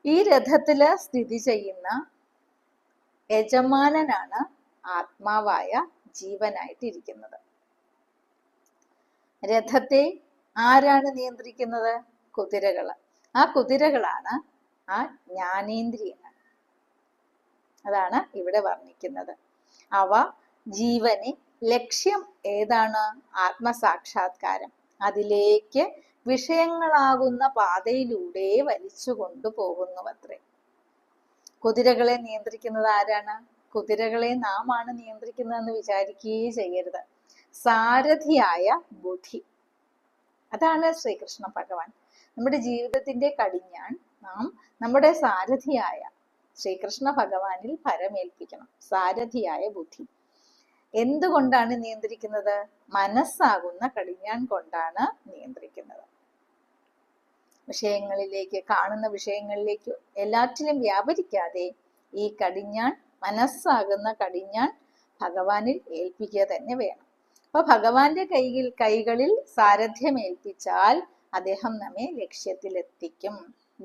ഈ രഥത്തില് സ്ഥിതി ചെയ്യുന്ന യജമാനനാണ് ആത്മാവായ ജീവനായിട്ടിരിക്കുന്നത്. രഥത്തെ ആരാണ് നിയന്ത്രിക്കുന്നത്? കുതിരകള്. ആ കുതിരകളാണ് ആ ജ്ഞാനേന്ദ്രിയങ്ങൾ. അതാണ് ഇവിടെ വർണ്ണിക്കുന്നത്. അവ ജീവനെ, ലക്ഷ്യം ഏതാണ്? ആത്മസാക്ഷാത്കാരം. അതിലേക്ക് വിഷയങ്ങളാകുന്ന പാതയിലൂടെ വലിച്ചു കൊണ്ടുപോകുന്നുവത്രേ. കുതിരകളെ നിയന്ത്രിക്കുന്നത് ആരാണ്? കുതിരകളെ നാം ആണ് നിയന്ത്രിക്കുന്നതെന്ന് വിചാരിക്കുകയേ ചെയ്യരുത്. സാരഥിയായ ബുദ്ധി, അതാണ് ശ്രീകൃഷ്ണ ഭഗവാൻ. നമ്മുടെ ജീവിതത്തിന്റെ കടിഞ്ഞാൺ നാം നമ്മുടെ സാരഥിയായ ശ്രീകൃഷ്ണ ഭഗവാനിൽ പരമേൽപ്പിക്കണം. സാരഥിയായ ബുദ്ധി എന്തുകൊണ്ടാണ് നിയന്ത്രിക്കുന്നത്? മനസ്സാകുന്ന കടിഞ്ഞാൺ കൊണ്ടാണ് നിയന്ത്രിക്കുന്നത്. വിഷയങ്ങളിലേക്ക്, കാണുന്ന വിഷയങ്ങളിലേക്ക് എല്ലാറ്റിലും വ്യാപരിക്കാതെ ഈ കടിഞ്ഞാൺ, മനസ്സാകുന്ന കടിഞ്ഞാൺ ഭഗവാനിൽ ഏൽപ്പിക്കുക തന്നെ വേണം. അപ്പൊ ഭഗവാന്റെ കൈകളിൽ സാരഥ്യം ഏൽപ്പിച്ചാൽ അദ്ദേഹം നമ്മെ ലക്ഷ്യത്തിലെത്തിക്കും.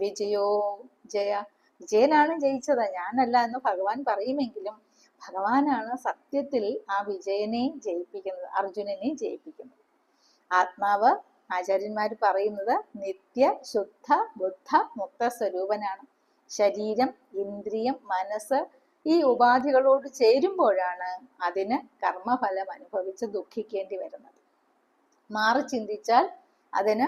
വിജയോ ജയ, വിജയനാണ് ജയിച്ചത്, ഞാനല്ല എന്ന് ഭഗവാൻ പറയുമെങ്കിലും ഭഗവാനാണ് സത്യത്തിൽ ആ വിജയനെ ജയിപ്പിക്കുന്നത്, അർജുനനെ ജയിപ്പിക്കുന്നത്. ആത്മാവ്, ആചാര്യന്മാർ പറയുന്നത്, നിത്യ ശുദ്ധ ബുദ്ധ മുക്ത സ്വരൂപനാണ്. ശരീരം, ഇന്ദ്രിയം, മനസ്സ് ഈ ഉപാധികളോട് ചേരുമ്പോഴാണ് അതിന് കർമ്മഫലം അനുഭവിച്ച് ദുഃഖിക്കേണ്ടി വരുന്നത്. മാറി ചിന്തിച്ചാൽ അതിന്